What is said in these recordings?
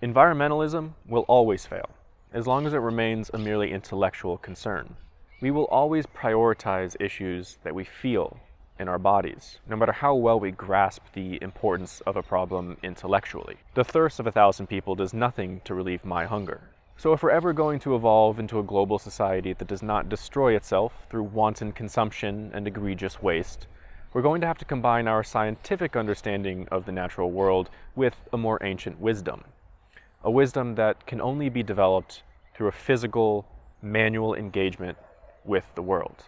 Environmentalism will always fail, as long as it remains a merely intellectual concern. We will always prioritize issues that we feel in our bodies, no matter how well we grasp the importance of a problem intellectually. The thirst of 1,000 people does nothing to relieve my hunger. So if we're ever going to evolve into a global society that does not destroy itself through wanton consumption and egregious waste, we're going to have to combine our scientific understanding of the natural world with a more ancient wisdom. A wisdom that can only be developed through a physical, manual engagement with the world.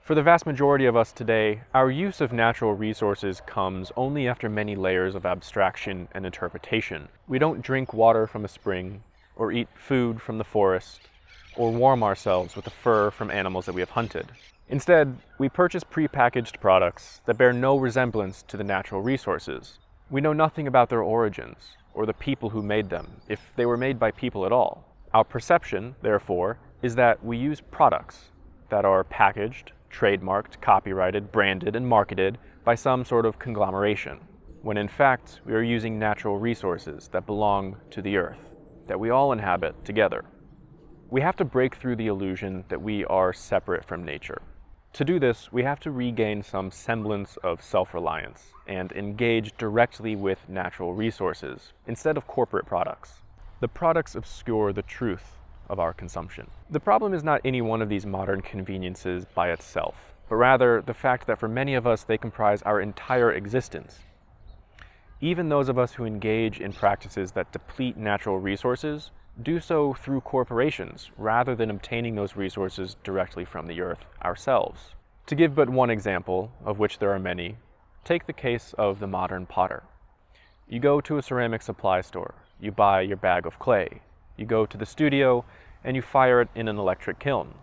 For the vast majority of us today, our use of natural resources comes only after many layers of abstraction and interpretation. We don't drink water from a spring, or eat food from the forest, or warm ourselves with the fur from animals that we have hunted. Instead, we purchase prepackaged products that bear no resemblance to the natural resources. We know nothing about their origins, or the people who made them, if they were made by people at all. Our perception, therefore, is that we use products that are packaged, trademarked, copyrighted, branded, and marketed by some sort of conglomeration, when in fact we are using natural resources that belong to the earth, that we all inhabit together. We have to break through the illusion that we are separate from nature. To do this, we have to regain some semblance of self-reliance and engage directly with natural resources instead of corporate products. The products obscure the truth of our consumption. The problem is not any one of these modern conveniences by itself, but rather the fact that for many of us they comprise our entire existence. Even those of us who engage in practices that deplete natural resources do so through corporations rather than obtaining those resources directly from the earth ourselves. To give but one example, of which there are many, take the case of the modern potter. You go to a ceramic supply store, you buy your bag of clay, you go to the studio, and you fire it in an electric kiln.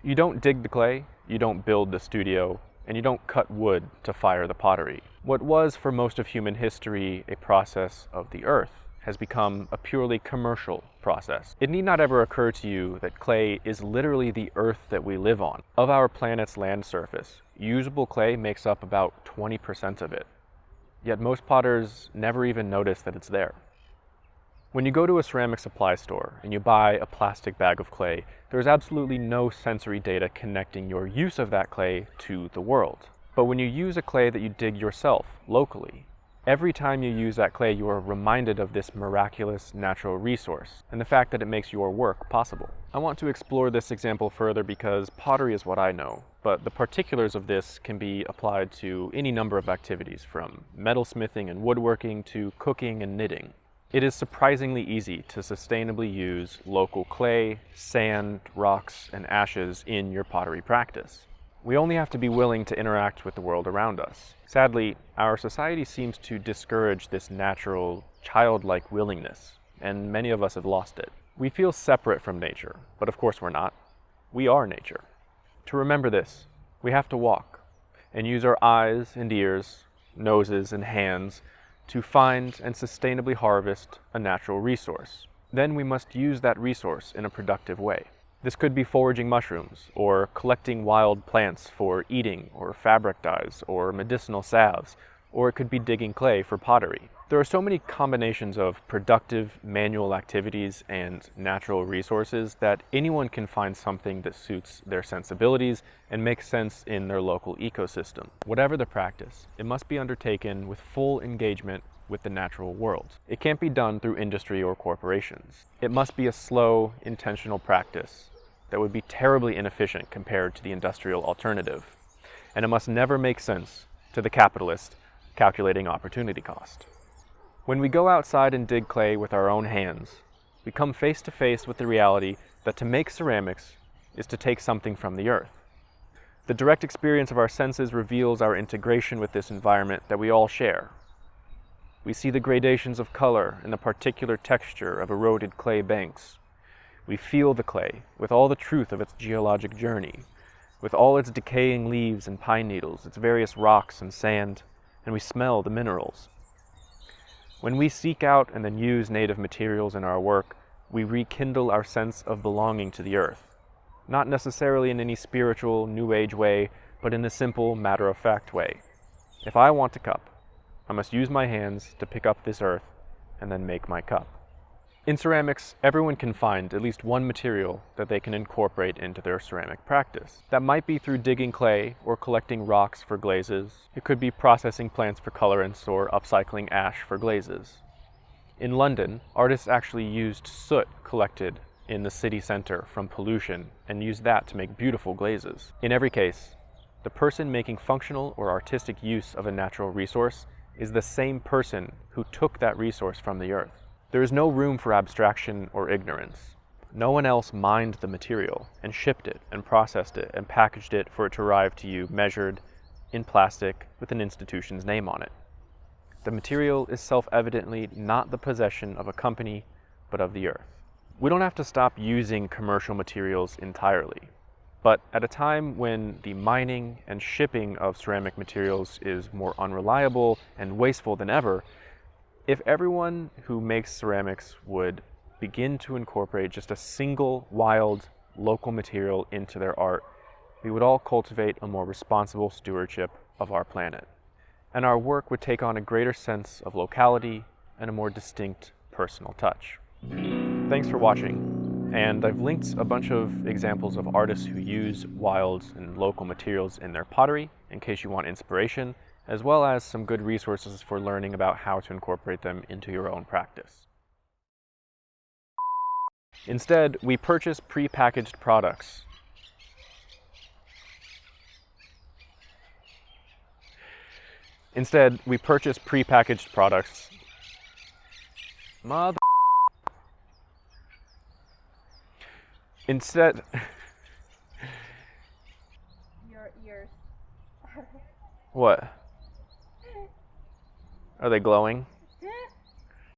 You don't dig the clay, you don't build the studio, and you don't cut wood to fire the pottery. What was for most of human history a process of the earth has become a purely commercial process. It need not ever occur to you that clay is literally the earth that we live on. Of our planet's land surface, usable clay makes up about 20% of it. Yet most potters never even notice that it's there. When you go to a ceramic supply store and you buy a plastic bag of clay, there's absolutely no sensory data connecting your use of that clay to the world. But when you use a clay that you dig yourself, locally, every time you use that clay you are reminded of this miraculous natural resource and the fact that it makes your work possible. I want to explore this example further because pottery is what I know, but the particulars of this can be applied to any number of activities, from metalsmithing and woodworking to cooking and knitting. It is surprisingly easy to sustainably use local clay, sand, rocks, and ashes in your pottery practice. We only have to be willing to interact with the world around us. Sadly, our society seems to discourage this natural, childlike willingness, and many of us have lost it. We feel separate from nature, but of course we're not. We are nature. To remember this, we have to walk, and use our eyes and ears, noses and hands to find and sustainably harvest a natural resource. Then we must use that resource in a productive way. This could be foraging mushrooms, or collecting wild plants for eating, or fabric dyes, or medicinal salves, or it could be digging clay for pottery. There are so many combinations of productive manual activities and natural resources that anyone can find something that suits their sensibilities and makes sense in their local ecosystem. Whatever the practice, it must be undertaken with full engagement with the natural world. It can't be done through industry or corporations. It must be a slow, intentional practice that would be terribly inefficient compared to the industrial alternative. And it must never make sense to the capitalist calculating opportunity cost. When we go outside and dig clay with our own hands, we come face to face with the reality that to make ceramics is to take something from the earth. The direct experience of our senses reveals our integration with this environment that we all share. We see the gradations of color and the particular texture of eroded clay banks. We feel the clay with all the truth of its geologic journey, with all its decaying leaves and pine needles, its various rocks and sand, and we smell the minerals. When we seek out and then use native materials in our work, we rekindle our sense of belonging to the earth. Not necessarily in any spiritual, New Age way, but in a simple, matter-of-fact way. If I want a cup, I must use my hands to pick up this earth and then make my cup. In ceramics, everyone can find at least one material that they can incorporate into their ceramic practice. That might be through digging clay or collecting rocks for glazes. It could be processing plants for colorants or upcycling ash for glazes. In London, artists actually used soot collected in the city center from pollution and used that to make beautiful glazes. In every case, the person making functional or artistic use of a natural resource is the same person who took that resource from the earth. There is no room for abstraction or ignorance. No one else mined the material and shipped it and processed it and packaged it for it to arrive to you measured in plastic with an institution's name on it. The material is self-evidently not the possession of a company, but of the earth. We don't have to stop using commercial materials entirely, but at a time when the mining and shipping of ceramic materials is more unreliable and wasteful than ever, if everyone who makes ceramics would begin to incorporate just a single wild local material into their art, we would all cultivate a more responsible stewardship of our planet. And our work would take on a greater sense of locality and a more distinct personal touch. Thanks for watching, and I've linked a bunch of examples of artists who use wild and local materials in their pottery in case you want inspiration, as well as some good resources for learning about how to incorporate them into your own practice. Instead, we purchase pre-packaged products. Mother... Instead... Your ears. What? Are they glowing?